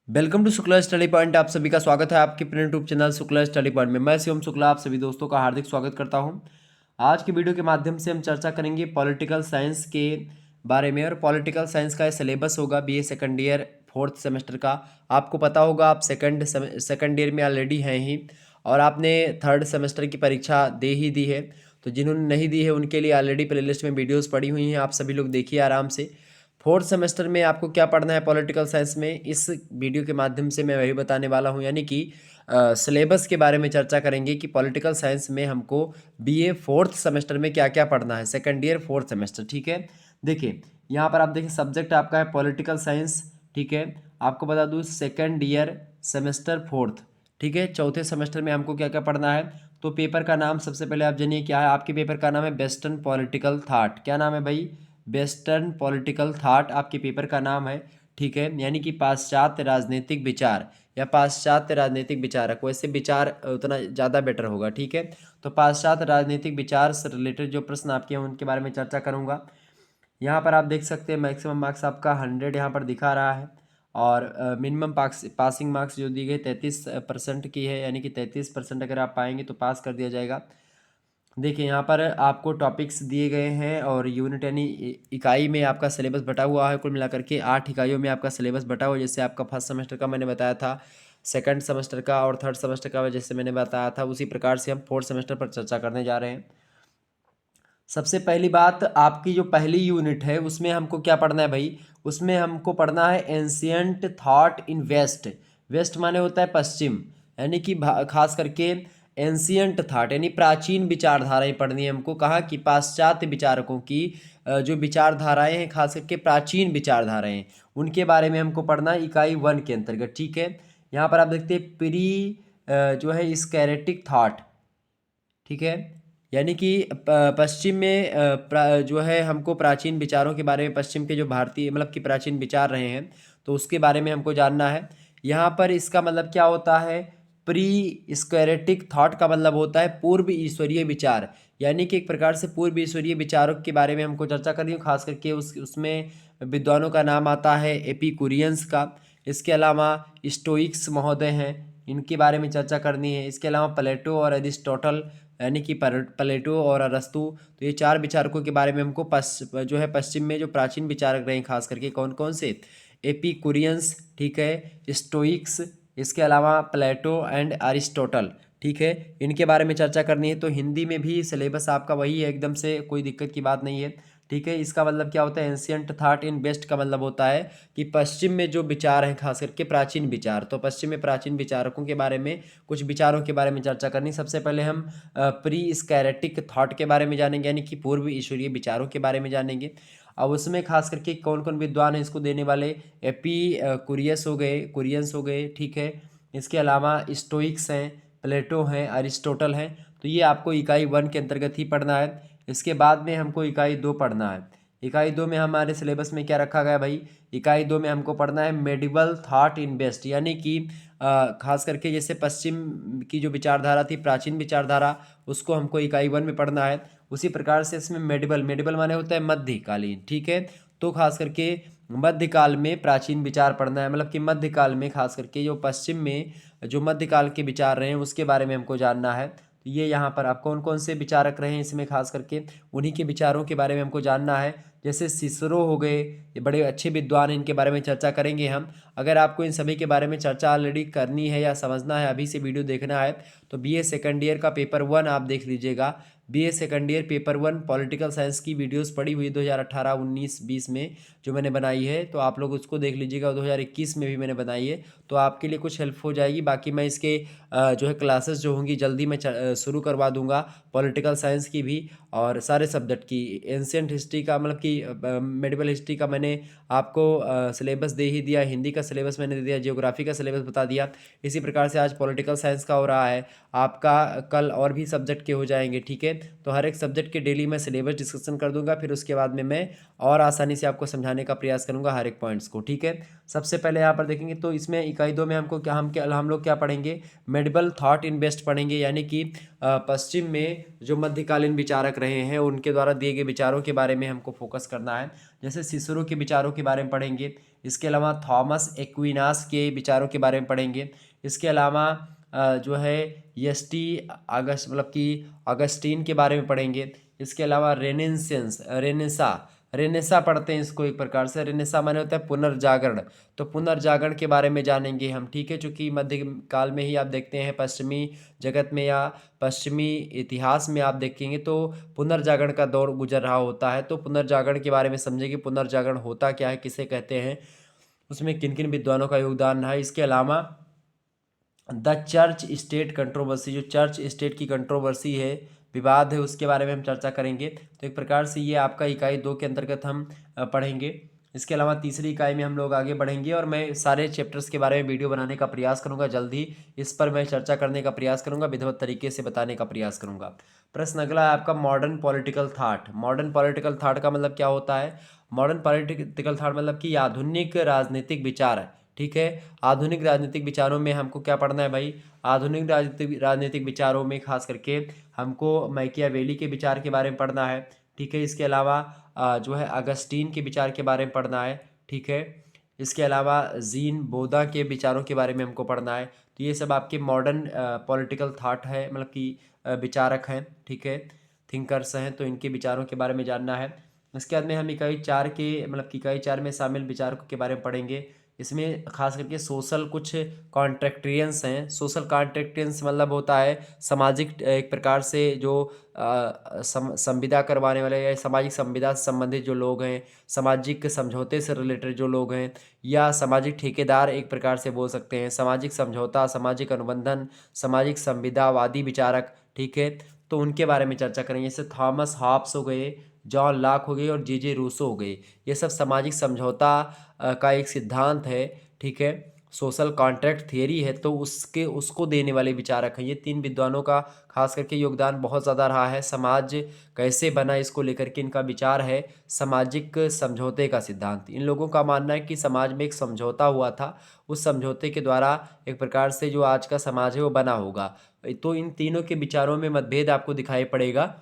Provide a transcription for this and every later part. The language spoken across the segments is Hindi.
Welcome to Shukla study point. आप सभी का स्वागत है आपके अपने YouTube channel Shukla study point में। मैं शिवम शुक्ला आप सभी दोस्तों का हार्दिक स्वागत करता हूं। आज की वीडियो के माध्यम से हम चर्चा करेंगे पॉलिटिकल साइंस के बारे में। और पॉलिटिकल साइंस का सिलेबस होगा BA second year fourth semester का। आपको पता होगा आप सेकंड ईयर में ऑलरेडी हैं ही, और आपने थर्ड सेमेस्टर की परीक्षा दे ही दी है। तो जिन्होंने नहीं दी है उनके लिए ऑलरेडी प्लेलिस्ट में वीडियोज़ पड़ी हुई हैं, आप सभी लोग देखिए आराम से। फोर्थ सेमेस्टर में आपको क्या पढ़ना है पॉलिटिकल साइंस में, इस वीडियो के माध्यम से मैं वही बताने वाला हूँ। यानी कि सिलेबस के बारे में चर्चा करेंगे कि पॉलिटिकल साइंस में हमको बीए फोर्थ सेमेस्टर में क्या क्या पढ़ना है, सेकंड ईयर फोर्थ सेमेस्टर। ठीक है, देखिए यहाँ पर आप देखिए सब्जेक्ट आपका है पॉलिटिकल साइंस। ठीक है, आपको बता दूँ सेकंड ईयर सेमेस्टर फोर्थ। ठीक है, चौथे सेमेस्टर में हमको क्या क्या पढ़ना है। तो पेपर का नाम सबसे पहले आप जानिए क्या है। आपके पेपर का नाम है वेस्टर्न पॉलिटिकल थाट। क्या नाम है भाई? वेस्टर्न पॉलिटिकल थाट आपके पेपर का नाम है। ठीक है, यानी कि पाश्चात्य राजनीतिक विचार या पाश्चात्य राजनीतिक विचारक। वैसे विचार उतना ज़्यादा बेटर होगा। ठीक है, तो पाश्चात्य राजनीतिक विचार से रिलेटेड जो प्रश्न आपके हैं उनके बारे में चर्चा करूँगा। यहाँ पर आप देख सकते हैं मैक्सिमम मार्क्स आपका 100 यहाँ पर दिखा रहा है, और मिनिमम पासिंग मार्क्स जो दी गई 33% की है। यानी कि 33% अगर आप पाएंगे तो पास कर दिया जाएगा। देखिए यहाँ पर आपको टॉपिक्स दिए गए हैं, और यूनिट यानी इकाई में आपका सिलेबस बटा हुआ है। कुल मिलाकर के 8 इकाइयों में आपका सिलेबस बटा हुआ है। जैसे आपका फर्स्ट सेमेस्टर का मैंने बताया था, सेकंड सेमेस्टर का और थर्ड सेमेस्टर का जैसे मैंने बताया था, उसी प्रकार से हम फोर्थ सेमेस्टर पर चर्चा करने जा रहे हैं। सबसे पहली बात, आपकी जो पहली यूनिट है उसमें हमको क्या पढ़ना है भाई? उसमें हमको पढ़ना है ancient thought in west. West माने होता है पश्चिम, यानी कि खास करके एंशियंट थॉट यानी प्राचीन विचारधाराएं पढ़नी है हमको। कहा कि पाश्चात्य विचारकों की जो विचारधाराएं हैं, खास करके प्राचीन विचारधाराएं, उनके बारे में हमको पढ़ना है इकाई 1 के अंतर्गत। ठीक है, यहाँ पर आप देखते हैं प्री जो है स्कैरेटिक थॉट। ठीक है, यानी कि पश्चिम में जो है हमको प्राचीन विचारों के बारे में, पश्चिम के जो भारतीय मतलब कि प्राचीन विचार रहे हैं, तो उसके बारे में हमको जानना है। यहाँ पर इसका मतलब क्या होता है? प्री स्क्वेरेटिक थॉट का मतलब होता है पूर्व ईश्वरीय विचार। यानी कि एक प्रकार से पूर्व ईश्वरीय विचारों के बारे में हमको चर्चा करनी है। खास करके उसमें विद्वानों का नाम आता है एपिकुरियंस का। इसके अलावा स्टोइक्स महोदय हैं, इनके बारे में चर्चा करनी है। इसके अलावा प्लेटो और एरिस्टोटल, यानी कि प्लेटो और अरस्तु। तो ये चार विचारकों के बारे में हमको जो है पश्चिम में जो प्राचीन विचारक रहे खास करके कौन कौन से? एपिकुरियंस, ठीक है, स्टोइक्स, इसके अलावा प्लेटो एंड अरिस्टोटल। ठीक है, इनके बारे में चर्चा करनी है। तो हिंदी में भी सिलेबस आपका वही है, एकदम से कोई दिक्कत की बात नहीं है। ठीक है, इसका मतलब क्या होता है? एंशियंट थॉट इन वेस्ट का मतलब होता है कि पश्चिम में जो विचार हैं, खास करके प्राचीन विचार। तो पश्चिम में प्राचीन विचारकों के बारे में, कुछ विचारों के बारे में चर्चा करनी। सबसे पहले हम प्री स्कैरेटिक थॉट के बारे में जानेंगे, यानी कि पूर्व ईश्वरीय विचारों के बारे में जानेंगे। अब उसमें खास करके कौन कौन विद्वान हैं इसको देने वाले? एपी कुरियस हो गए, कुरियंस हो गए। ठीक है, इसके अलावा स्टोइक्स हैं, प्लेटो हैं, अरिस्टोटल हैं। तो ये आपको इकाई 1 के अंतर्गत ही पढ़ना है। इसके बाद में हमको इकाई 2 पढ़ना है। इकाई 2 में हमारे सिलेबस में क्या रखा गया भाई? इकाई 2 में हमको पढ़ना है मेडिवल थॉट इन वेस्ट। यानी कि खास करके जैसे पश्चिम की जो विचारधारा थी, प्राचीन विचारधारा, उसको हमको इकाई 1 में पढ़ना है। उसी प्रकार से इसमें मेडिवल, मेडिवल माने होता है मध्यकालीन। ठीक है, तो खास करके मध्यकाल में प्राचीन विचार पढ़ना है। मतलब कि मध्यकाल में खास करके जो पश्चिम में जो मध्यकाल के विचार रहे हैं उसके बारे में हमको जानना है। तो ये यहाँ पर आप कौन कौन से विचारक रहे हैं इसमें खास करके उन्हीं के विचारों के बारे में हमको जानना है। जैसे सिसरो हो गए, ये बड़े अच्छे विद्वान हैं, इनके बारे में चर्चा करेंगे हम। अगर आपको इन सभी के बारे में चर्चा ऑलरेडी करनी है या समझना है, अभी से वीडियो देखना है, तो बीए सेकंड ईयर का पेपर 1 आप देख लीजिएगा। BA second year paper 1 political science की वीडियोस पड़ी हुई 2018, 19, 20 में जो मैंने बनाई है, तो आप लोग उसको देख लीजिएगा। 2021 में भी मैंने बनाई है, तो आपके लिए कुछ हेल्प हो जाएगी। बाकी मैं इसके जो है क्लासेस जो होंगी जल्दी मैं शुरू करवा दूंगा, पॉलिटिकल साइंस की भी और सारे सब्जेक्ट की। एंशियंट हिस्ट्री का मतलब कि मेडिवल हिस्ट्री का मैंने आपको सिलेबस दे ही दिया, हिंदी का सिलेबस मैंने दे दिया, जियोग्राफी का सिलेबस बता दिया। इसी प्रकार से आज पॉलिटिकल साइंस का हो रहा है आपका, कल और भी सब्जेक्ट के हो जाएंगे। ठीक है, तो हर एक सब्जेक्ट के डेली मैं सिलेबस डिस्कशन कर दूंगा, फिर उसके बाद में मैं और आसानी से आपको समझाने का प्रयास करूंगा हर एक पॉइंट्स को। ठीक है, सबसे पहले यहाँ पर देखेंगे तो इसमें इकाई 2 में हमको क्या हम लोग क्या पढ़ेंगे? मेडिवल थॉट इन वेस्ट पढ़ेंगे। यानी कि पश्चिम में जो मध्यकालीन विचारक रहे हैं उनके द्वारा दिए गए विचारों के बारे में हमको फोकस करना है। जैसे सिसरो के विचारों के बारे में पढ़ेंगे, इसके अलावा थॉमस एक्विनास के विचारों के बारे में पढ़ेंगे, इसके अलावा जो है एसटी अगस्त मतलब कि अगस्टीन के बारे में पढ़ेंगे, इसके अलावा रेनेसा पढ़ते हैं इसको एक प्रकार से। रेनेसा माने होता है पुनर्जागरण, तो पुनर्जागरण के बारे में जानेंगे हम, ठीक है। चूँकि मध्य काल में ही आप देखते हैं पश्चिमी जगत में या पश्चिमी इतिहास में आप देखेंगे तो पुनर्जागरण का दौर गुजर रहा होता है। तो पुनर्जागरण के बारे में समझेंगे, पुनर्जागरण होता क्या है, किसे कहते हैं, उसमें किन किन विद्वानों का योगदान रहा है। इसके अलावा द चर्च स्टेट कंट्रोवर्सी, जो चर्च स्टेट की कंट्रोवर्सी है, विवाद है, उसके बारे में हम चर्चा करेंगे। तो एक प्रकार से ये आपका इकाई 2 के अंतर्गत हम पढ़ेंगे। इसके अलावा तीसरी इकाई में हम लोग आगे बढ़ेंगे और मैं सारे चैप्टर्स के बारे में वीडियो बनाने का प्रयास करूंगा। जल्द ही इस पर मैं चर्चा करने का प्रयास करूंगा, विधिवत तरीके से बताने का प्रयास करूंगा। प्रश्न अगला है आपका modern political thought. Modern political thought का मतलब क्या होता है? मॉडर्न पॉलिटिकल थाट मतलब कि आधुनिक राजनीतिक विचार है, ठीक है। आधुनिक राजनीतिक विचारों में हमको क्या पढ़ना है भाई? आधुनिक राजनीतिक विचारों में खास करके हमको मैकियावेली के विचार के बारे में पढ़ना है, ठीक है। इसके अलावा जो है अगस्टीन के विचार के बारे में पढ़ना है, ठीक है। इसके अलावा जीन बोधा के विचारों के बारे में हमको पढ़ना है। तो ये सब आपके मॉडर्न पॉलिटिकल थाट है, मतलब कि विचारक हैं, ठीक है, थिंकर्स हैं, तो इनके विचारों के बारे में जानना है। इसके बाद में हम इकाई 4 के मतलब कि इकाई 4 में शामिल विचारकों के बारे में पढ़ेंगे। इसमें खास करके सोशल कुछ कॉन्ट्रैक्टेरियंस हैं। सोशल कॉन्ट्रैक्टेरियंस मतलब होता है सामाजिक एक प्रकार से जो संविदा करवाने वाले या सामाजिक संविदा से संबंधित जो लोग हैं, सामाजिक समझौते से रिलेटेड जो लोग हैं, या सामाजिक ठेकेदार एक प्रकार से बोल सकते हैं, सामाजिक समझौता, सामाजिक अनुबंधन, सामाजिक संविदावादी विचारक, ठीक है। तो उनके बारे में चर्चा करेंगे। जैसे थॉमस हॉब्स हो गए, जॉन लॉक हो गए और जे रूसो हो गए। ये सब सामाजिक समझौता का एक सिद्धांत है, ठीक है, सोशल कॉन्ट्रैक्ट थियरी है, तो उसको देने वाले विचारक हैं। ये 3 विद्वानों का खास करके योगदान बहुत ज़्यादा रहा है। समाज कैसे बना इसको लेकर के इनका विचार है सामाजिक समझौते का सिद्धांत। इन लोगों का मानना है कि समाज में एक समझौता हुआ था, उस समझौते के द्वारा एक प्रकार से जो आज का समाज है वो बना होगा। तो इन तीनों के विचारों में मतभेद आपको दिखाई पड़ेगा।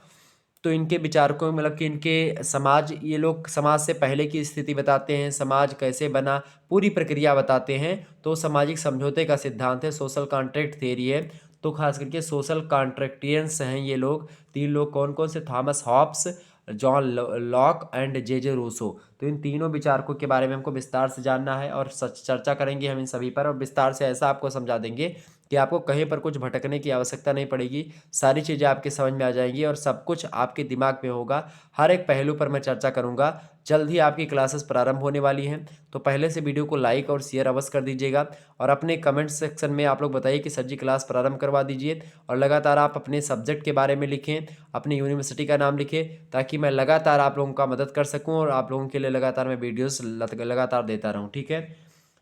तो इनके विचारकों मतलब कि इनके समाज, ये लोग समाज से पहले की स्थिति बताते हैं, समाज कैसे बना पूरी प्रक्रिया बताते हैं। तो सामाजिक समझौते का सिद्धांत है, सोशल कॉन्ट्रैक्ट थ्योरी है। तो खास करके सोशल कॉन्ट्रैक्टियंस हैं ये लोग, 3 लोग कौन कौन से? Thomas Hobbes, John Locke and J Rousseau. तो इन तीनों विचारकों के बारे में हमको विस्तार से जानना है और चर्चा करेंगे हम इन सभी पर, और विस्तार से ऐसा आपको समझा देंगे कि आपको कहीं पर कुछ भटकने की आवश्यकता नहीं पड़ेगी। सारी चीज़ें आपके समझ में आ जाएंगी और सब कुछ आपके दिमाग में होगा। हर एक पहलू पर मैं चर्चा करूंगा। जल्द ही आपकी क्लासेस प्रारंभ होने वाली हैं, तो पहले से वीडियो को लाइक और शेयर अवश्य कर दीजिएगा। और अपने कमेंट सेक्शन में आप लोग बताइए कि सर जी क्लास प्रारंभ करवा दीजिए। और लगातार आप अपने सब्जेक्ट के बारे में लिखें, अपनी यूनिवर्सिटी का नाम लिखें, ताकि मैं लगातार आप लोगों का मदद कर सकूँ और आप लोगों के लिए लगातार मैं वीडियोज़ लगातार देता रहूँ, ठीक है।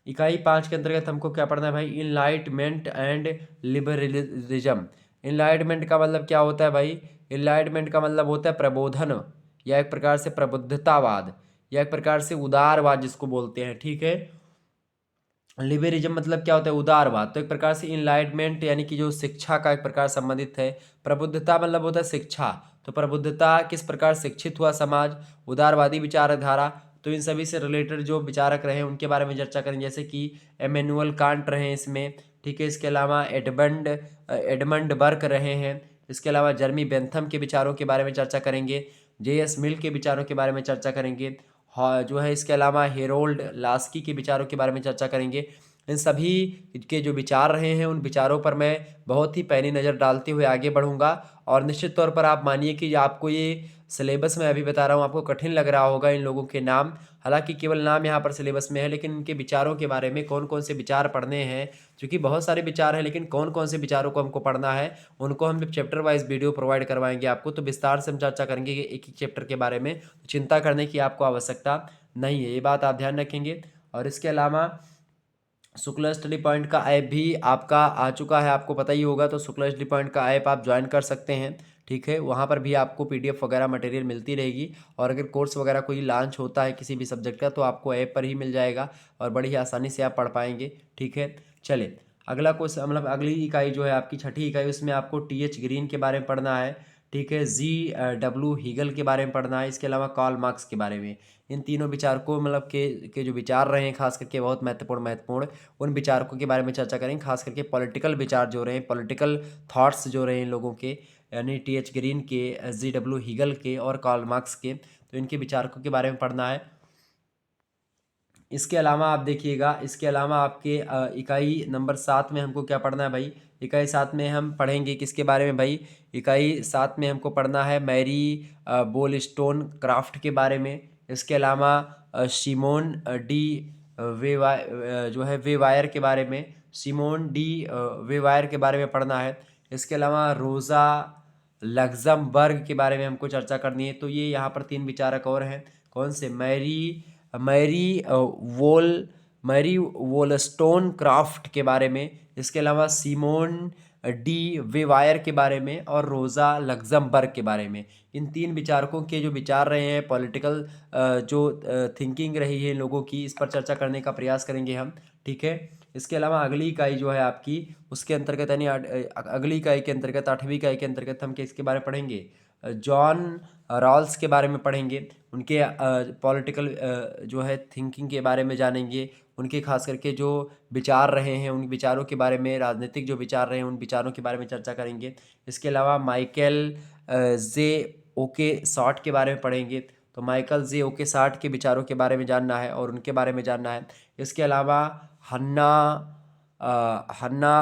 इकाई 5 के अंतर्गत हमको क्या पढ़ना है भाई? Enlightenment and liberalism. इनलाइटमेंट का मतलब क्या होता है भाई? इनलाइटमेंट का मतलब होता है प्रबोधन, या एक प्रकार से प्रबुद्धतावाद, या एक प्रकार से उदारवाद जिसको बोलते हैं, ठीक है। लिबरलिज्म मतलब क्या होता है? उदारवाद। तो एक प्रकार से इनलाइटमेंट यानी कि जो शिक्षा का एक प्रकार संबंधित है। प्रबुद्धता मतलब होता है शिक्षा, तो प्रबुद्धता किस प्रकार शिक्षित हुआ समाज, उदारवादी विचारधारा। तो इन सभी से रिलेटेड जो विचारक रहे उनके बारे में चर्चा करेंगे, जैसे कि एमेनुअल कांट रहे हैं इसमें, ठीक है। इसके अलावा एडमंड बर्क रहे हैं। इसके अलावा जर्मी बेंथम के विचारों के बारे में चर्चा करेंगे। जे मिल के विचारों के बारे में चर्चा करेंगे। हाँ जो है, इसके अलावा हेरोल्ड लास्की के विचारों के बारे में चर्चा करेंगे। इन सभी के जो विचार रहे हैं उन विचारों पर मैं बहुत ही पैनी नज़र डालते हुए आगे बढ़ूंगा। और निश्चित तौर पर आप मानिए कि आपको ये सिलेबस मैं अभी बता रहा हूँ, आपको कठिन लग रहा होगा इन लोगों के नाम, हालांकि केवल नाम यहाँ पर सिलेबस में है, लेकिन इनके विचारों के बारे में कौन कौन से विचार पढ़ने हैं, क्योंकि बहुत सारे विचार हैं, लेकिन कौन कौन से विचारों को हमको पढ़ना है उनको हम जब चैप्टर वाइज वीडियो प्रोवाइड करवाएंगे आपको, तो विस्तार से हम चर्चा करेंगे एक एक चैप्टर के बारे में। तो चिंता करने की आपको आवश्यकता नहीं है, ये बात आप ध्यान रखेंगे। और इसके अलावा शुक्ला स्टडी पॉइंट का ऐप भी आपका आ चुका है, आपको पता ही होगा। तो शुक्ला स्टडी पॉइंट का ऐप आप ज्वाइन कर सकते हैं, ठीक है। वहाँ पर भी आपको पीडीएफ वगैरह मटेरियल मिलती रहेगी, और अगर कोर्स वगैरह कोई लॉन्च होता है किसी भी सब्जेक्ट का तो आपको ऐप पर ही मिल जाएगा और बड़ी ही आसानी से आप पढ़ पाएंगे, ठीक है। चलिए अगला क्वेश्चन, मतलब अगली इकाई जो है आपकी 6ठी इकाई, उसमें आपको टीएच ग्रीन के बारे में पढ़ना है, ठीक है, G. W. हीगल के बारे में पढ़ना है, इसके अलावा कार्ल मार्क्स के बारे में। इन तीनों विचारकों मतलब के जो विचार रहे हैं खास करके बहुत महत्वपूर्ण उन विचारकों के बारे में चर्चा करेंगे, खास करके पॉलिटिकल विचार जो रहे हैं, पॉलिटिकल थॉट्स जो रहे हैं लोगों के, यानी T. H. ग्रीन के, G. W. हीगल के और कार्ल मार्क्स के, तो इनके विचारकों के बारे में पढ़ना है। इसके अलावा आप देखिएगा, इसके अलावा आपके इकाई नंबर 7 में हमको क्या पढ़ना है भाई? इकाई 7 में हम पढ़ेंगे किसके बारे में भाई? इकाई 7 में हमको पढ़ना है मैरी बोलस्टोन क्राफ्ट के बारे में। इसके अलावा सिमोन डी जो है वेवायर के बारे में, सिमोन डी वेवायर के बारे में पढ़ना है। इसके अलावा रोज़ा लग्जमबर्ग के बारे में हमको चर्चा करनी है। तो ये यहाँ पर 3 विचारक और हैं। कौन से? मैरी मैरी वोलस्टोन क्राफ्ट के बारे में, इसके अलावा सिमोन डी वेवायर के बारे में और रोज़ा लग्जमबर्ग के बारे में। इन 3 विचारकों के जो विचार रहे हैं, पॉलिटिकल जो थिंकिंग रही है लोगों की, इस पर चर्चा करने का प्रयास करेंगे हम। ठीक है, इसके अलावा अगली इकाई जो है आपकी, उसके अंतर्गत यानी अगली इकाई के अंतर्गत 8वीं इकाई के अंतर्गत हम किसके बारे में पढ़ेंगे? जॉन रॉल्स के बारे में पढ़ेंगे। उनके पॉलिटिकल जो है थिंकिंग के बारे में जानेंगे, उनके खास करके जो विचार रहे हैं उन विचारों के बारे में, राजनीतिक जो विचार रहे हैं उन विचारों के बारे में चर्चा करेंगे। इसके अलावा माइकल जे ओके शॉर्ट के बारे में पढ़ेंगे। तो माइकल जे ओके शॉर्ट के विचारों के बारे में जानना है और उनके बारे में जानना है। इसके अलावा हन्ना हन्ना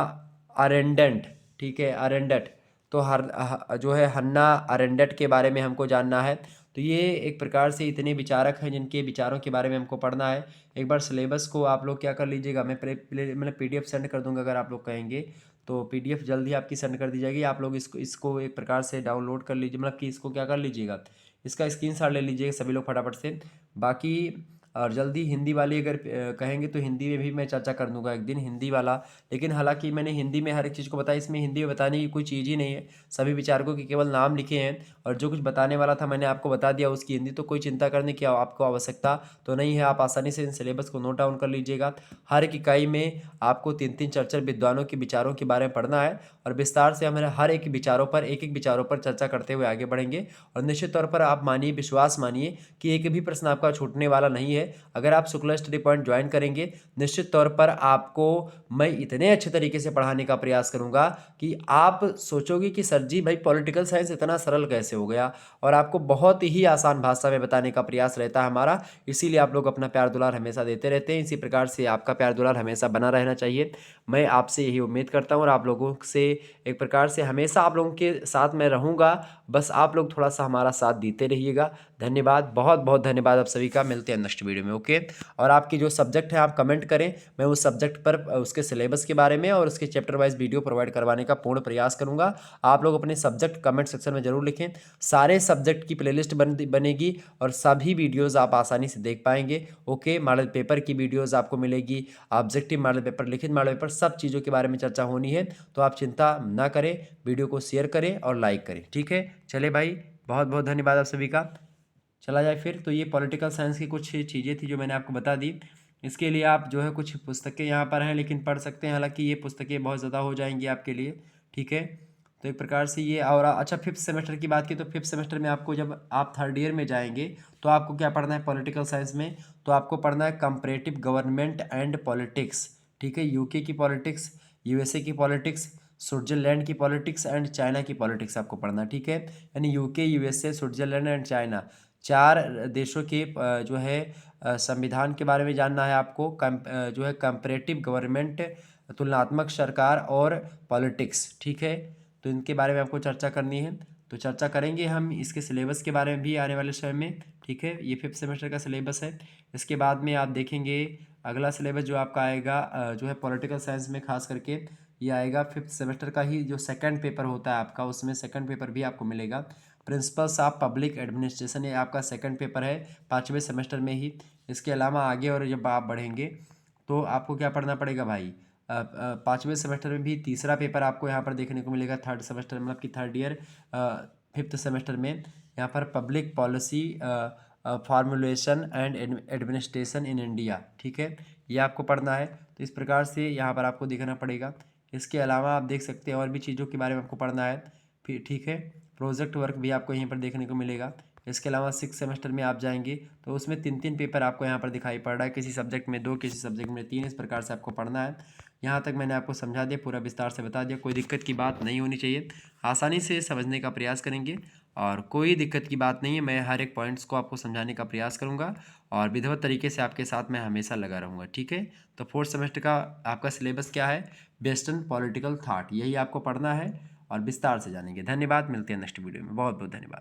अरेंडेंट, ठीक है, अरेंडेंट, तो जो है हन्ना अरेंडेंट के बारे में हमको जानना है। तो ये एक प्रकार से इतने विचारक हैं जिनके विचारों के बारे में हमको पढ़ना है। एक बार सिलेबस को आप लोग क्या कर लीजिएगा, मैं मतलब PDF सेंड कर दूंगा, अगर आप लोग कहेंगे तो PDF जल्दी आपकी सेंड कर दी जाएगी। आप लोग इसको एक प्रकार से डाउनलोड कर लीजिए, मतलब कि इसको क्या कर लीजिएगा, इसका स्क्रीनशॉट ले लीजिएगा सभी लोग फटाफट से। बाकी और जल्दी हिंदी वाली अगर कहेंगे तो हिंदी में भी मैं चर्चा कर दूंगा एक दिन, हिंदी वाला। लेकिन हालांकि मैंने हिंदी में हर एक चीज़ को बताया, इसमें हिंदी में बताने की कोई चीज़ ही नहीं है। सभी विचारकों के केवल नाम लिखे हैं और जो कुछ बताने वाला था मैंने आपको बता दिया उसकी हिंदी। तो कोई चिंता करने की आपको आवश्यकता तो नहीं है। आप आसानी से इन सिलेबस को नोट डाउन कर लीजिएगा। हर एक इकाई में आपको 3-3 चर्चा विद्वानों के विचारों के बारे में पढ़ना है और विस्तार से हमारे हर एक विचारों पर, एक एक विचारों पर चर्चा करते हुए आगे बढ़ेंगे। और निश्चित तौर पर आप मानिए, विश्वास मानिए कि एक भी प्रश्न आपका छूटने वाला नहीं है। अगर आप शुक्ला स्टडी पॉइंट ज्वाइन करेंगे, निश्चित तौर पर आपको मैं इतने अच्छे तरीके से पढ़ाने का प्रयास करूंगा कि आप सोचोगे कि सर जी भाई पॉलिटिकल साइंस इतना सरल कैसे हो गया, और आपको बहुत ही आसान भाषा में बताने का प्रयास रहता है हमारा। इसीलिए आप लोग अपना प्यार दुलार हमेशा देते रहते हैं। इसी प्रकार से आपका प्यार दुलार हमेशा बना रहना चाहिए, मैं आपसे यही उम्मीद करता हूँ। और आप लोगों से एक प्रकार से हमेशा आप लोगों के साथ मैं रहूँगा, बस आप लोग थोड़ा सा हमारा साथ देते रहिएगा। धन्यवाद, बहुत बहुत धन्यवाद आप सभी का। मिलते हैं नेक्स्ट वीडियो में, ओके। और आपकी जो सब्जेक्ट है आप कमेंट करें, मैं उस सब्जेक्ट पर उसके सिलेबस के बारे में और उसके चैप्टर वाइज वीडियो प्रोवाइड करवाने का पूर्ण प्रयास करूंगा। आप लोग अपने सब्जेक्ट कमेंट सेक्शन में जरूर लिखें। सारे सब्जेक्ट की प्लेलिस्ट बनेगी और सभी वीडियोज़ आप आसानी से देख पाएंगे, ओके। मॉडल पेपर की वीडियोज़ आपको मिलेगी, ऑब्जेक्टिव मॉडल पेपर, लिखित मॉडल पेपर, सब चीज़ों के बारे में चर्चा होनी है। तो आप चिंता ना करें, वीडियो को शेयर करें और लाइक करें, ठीक है। चले भाई, बहुत बहुत धन्यवाद आप सभी का। चला जाए फिर। तो ये पॉलिटिकल साइंस की कुछ चीज़ें थी जो मैंने आपको बता दी। इसके लिए आप जो है कुछ पुस्तकें यहाँ पर हैं लेकिन पढ़ सकते हैं, हालांकि ये पुस्तकें बहुत ज़्यादा हो जाएंगी आपके लिए, ठीक है। तो एक प्रकार से ये, और अच्छा 5th सेमेस्टर की बात की तो 5th सेमेस्टर में आपको, जब आप 3rd ईयर में जाएंगे तो आपको क्या पढ़ना है पॉलिटिकल साइंस में? तो आपको पढ़ना है कंपैरेटिव गवर्नमेंट एंड पॉलिटिक्स, ठीक है। UK की पॉलिटिक्स, USA की पॉलिटिक्स, स्विट्जरलैंड की पॉलिटिक्स एंड चाइना की पॉलिटिक्स आपको पढ़ना, ठीक है। यानी UK, USA, Switzerland and China, 4 देशों के जो है संविधान के बारे में जानना है आपको। जो है कंपैरेटिव गवर्नमेंट, तुलनात्मक सरकार और पॉलिटिक्स, ठीक है। तो इनके बारे में आपको चर्चा करनी है। तो चर्चा करेंगे हम इसके सिलेबस के बारे में भी आने वाले समय में, ठीक है। ये 5th सेमेस्टर का सिलेबस है। इसके बाद में आप देखेंगे अगला सिलेबस जो आपका आएगा जो है पॉलिटिकल साइंस में, खास करके ये आएगा 5th सेमेस्टर का ही जो सेकंड पेपर होता है आपका, उसमें सेकंड पेपर भी आपको मिलेगा। प्रिंसिपल्स ऑफ पब्लिक एडमिनिस्ट्रेशन, ये आपका सेकंड पेपर है 5वें सेमेस्टर में ही। इसके अलावा आगे और जब आप बढ़ेंगे तो आपको क्या पढ़ना पड़ेगा भाई, 5वें सेमेस्टर में भी तीसरा पेपर आपको यहाँ पर देखने को मिलेगा 3rd सेमेस्टर, मतलब कि 3rd ईयर 5th सेमेस्टर में। यहाँ पर public policy formulation and administration in India, ठीक है, ये आपको पढ़ना है। तो इस प्रकार से यहाँ पर आपको देखना पड़ेगा। इसके अलावा आप देख सकते हैं और भी चीज़ों के बारे में आपको पढ़ना है फिर, ठीक है। प्रोजेक्ट वर्क भी आपको यहीं पर देखने को मिलेगा। इसके अलावा 6 सेमेस्टर में आप जाएंगे तो उसमें 3-3 पेपर आपको यहाँ पर दिखाई पड़ रहा है, किसी सब्जेक्ट में 2, किसी सब्जेक्ट में 3, इस प्रकार से आपको पढ़ना है। यहाँ तक मैंने आपको समझा दिया, पूरा विस्तार से बता दिया, कोई दिक्कत की बात नहीं होनी चाहिए, आसानी से समझने का प्रयास करेंगे और कोई दिक्कत की बात नहीं है। मैं हर एक पॉइंट्स को आपको समझाने का प्रयास करूँगा और विधिवत तरीके से आपके साथ मैं हमेशा लगा रहूँगा, ठीक है। तो 4th सेमेस्टर का आपका सिलेबस क्या है? वेस्टर्न पॉलिटिकल थॉट, यही आपको पढ़ना है और विस्तार से जानेंगे। धन्यवाद, मिलते हैं नेक्स्ट वीडियो में। बहुत बहुत धन्यवाद।